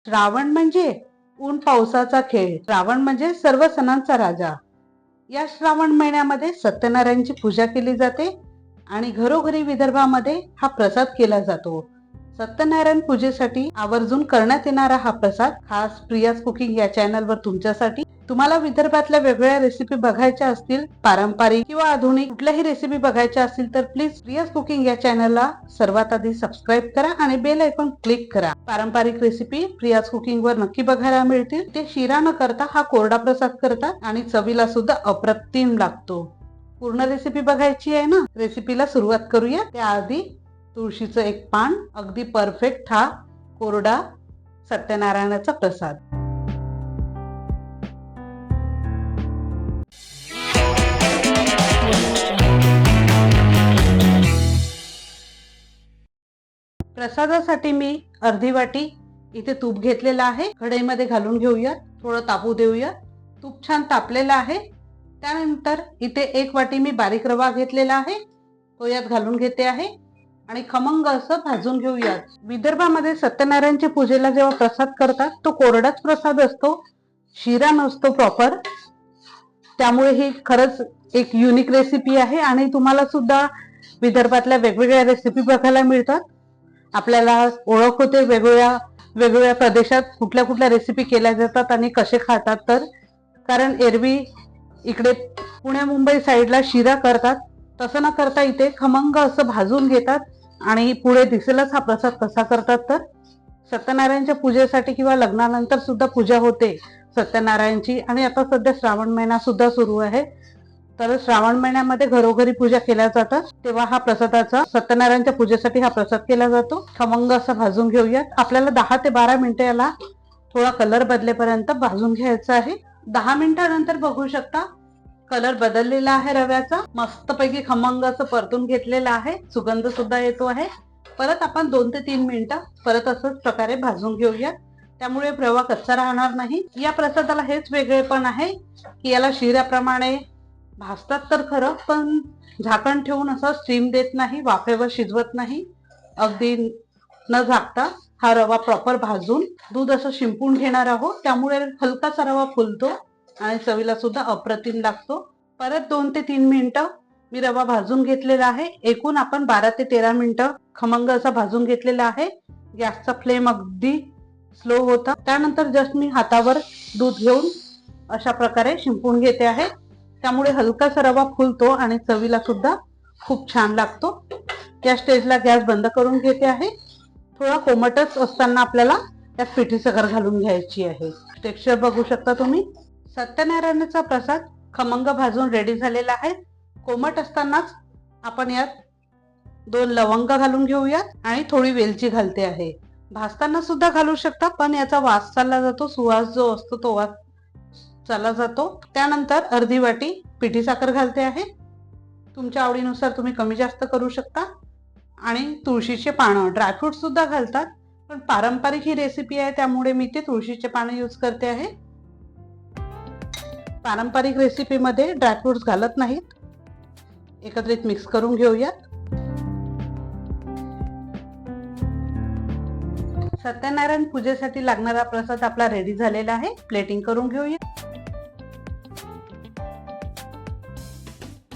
श्रावण म्हणजे ऊन पावसाचा खेळ. श्रावण म्हणजे सर्व सणांचा राजा. या श्रावण महिन्यामध्ये सत्यनारायणची पूजा केली जाते आणि घरोघरी विदर्भामध्ये हा प्रसाद केला जातो. सत्यनारायण पूजेसाठी आवर्जून करण्यात येणारा हा प्रसाद खास प्रियाज कुकिंग या चॅनलवर तुमच्यासाठी. तुम्हाला विदर्भातल्या वेगवेगळ्या रेसिपी बघायच्या असतील, पारंपरिक किंवा आधुनिक कुठल्याही रेसिपी बघायच्या असतील तर प्लीज प्रियाज कुकिंग या चॅनलला सर्वात आधी सबस्क्राईब करा आणि बेल आयकॉन क्लिक करा. पारंपरिक रेसिपी प्रियाज कुकिंग वर नक्की बघायला मिळतील. ते शिरा न करता हा कोरडा प्रसाद करतात आणि चवीला सुद्धा अप्रतिम लागतो. पूर्ण रेसिपी बघायची आहे ना? रेसिपीला सुरुवात करूया. त्याआधी तुळशीचं एक पान, अगदी परफेक्ट हा कोरडा सत्यनारायणाचा प्रसाद. प्रसादासाठी मी अर्धी वाटी इथे तूप घेतलेलं आहे. कढईमध्ये घालून घेऊया, थोडं तापू देऊया. तूप छान तापलेलं आहे. त्यानंतर इथे एक वाटी मी बारीक रवा घेतलेला आहे, तो यात घालून घेते आहे आणि खमंग असं भाजून घेऊयात. विदर्भामध्ये सत्यनारायणच्या पूजेला जेव्हा प्रसाद करतात तो कोरडाच प्रसाद असतो, शिरा नसतो प्रॉपर. त्यामुळे ही खरंच एक युनिक रेसिपी आहे आणि तुम्हाला सुद्धा विदर्भातल्या वेगवेगळ्या रेसिपी बघायला मिळतात. आपल्याला ओळख होते वेगवेगळ्या प्रदेशात कुठल्या कुठल्या रेसिपी केल्या जातात आणि कसे खातात. तर कारण एरवी इकडे पुणे मुंबई साईडला शिरा करतात, तसं न करता इथे खमंग असं भाजून घेतात आणि पुढे दिसेलच हा प्रसाद कसा करतात. तर सत्यनारायणच्या पूजेसाठी किंवा लग्नानंतर सुद्धा पूजा होते सत्यनारायणची. आणि आता सध्या श्रावण महिना सुद्धा सुरू आहे, तर श्रावण महिन्यामध्ये घरोघरी पूजा केल्या जातात. तेव्हा हा प्रसादाचा सत्यनारायणच्या पूजेसाठी हा प्रसाद केला जातो. खमंग असा भाजून घेऊयात. आपल्याला 10 ते 12 मिनिटं याला थोडा कलर बदलेपर्यंत भाजून घ्यायचा आहे. 10 मिनिटानंतर बघू शकता कलर बदललेला आहे रव्याचा. मस्तपैकी खमंग असं परतून घेतलेला आहे. सुगंध सुद्धा येतो आहे. परत आपण 2 ते 3 मिनिटं परत असंच प्रकारे भाजून घेऊया. त्यामुळे रवा कच्चा राहणार नाही. या प्रसादाला हेच वेगळेपण आहे की याला शिऱ्याप्रमाणे भाजतात तर खरं, पण झाकण ठेवून असं स्टीम देत नाही, वाफेवर शिजवत नाही. अगदी न झाकता हा रवा प्रॉपर भाजून दूध असं शिंपून घेणार आहोत. त्यामुळे हलकासा रवा फुलतो आणि चवीला सुद्धा अप्रतिम लागतो. परत 2 ते 3 मिनिटं मी रवा भाजून घेतलेला आहे. एकूण आपण 12 ते 13 मिनिटं खमंग असा भाजून घेतलेला आहे. गॅसचा फ्लेम अगदी स्लो होता. त्यानंतर जस्ट मी हातावर दूध घेऊन अशा प्रकारे शिंपून घेते आहे. त्यामुळे हलकासा रवा फुलतो आणि चवीला सुद्धा खूप छान लागतो. या स्टेजला गॅस बंद करून घेते आहे. थोडा कोमटच असताना आपल्याला त्यात पिठी साखर घालून घ्यायची आहे. टेक्स्चर बघू शकता तुम्ही. सत्यनारायणाचा प्रसाद खमंग भाजून रेडी झालेला आहे. कोमट असतानाच आपण यात 2 लवंग घालून घेऊयात आणि थोडी वेलची घालते आहे. भाजताना सुद्धा घालू शकता, पण याचा वास चालला जातो, सुवास जो असतो तो वास चालला जातो. त्यानंतर अर्धी वाटी पिठी साखर घालते आहे. तुमच्या आवडीनुसार तुम्ही कमी जास्त करू शकता. आणि तुळशीचे पानं, ड्रायफ्रूट सुद्धा घालतात, पण पारंपरिक ही रेसिपी आहे त्यामुळे मी ते तुळशीचे पानं यूज करते आहे. पारंपरिक रेसिपीमध्ये ड्रायफ्रुट्स घालत नाहीत. एकत्रित मिक्स करून घेऊयात. सत्यनारायण पूजेसाठी लागणारा प्रसाद आपला रेडी झालेला आहे. प्लेटिंग करून घेऊया.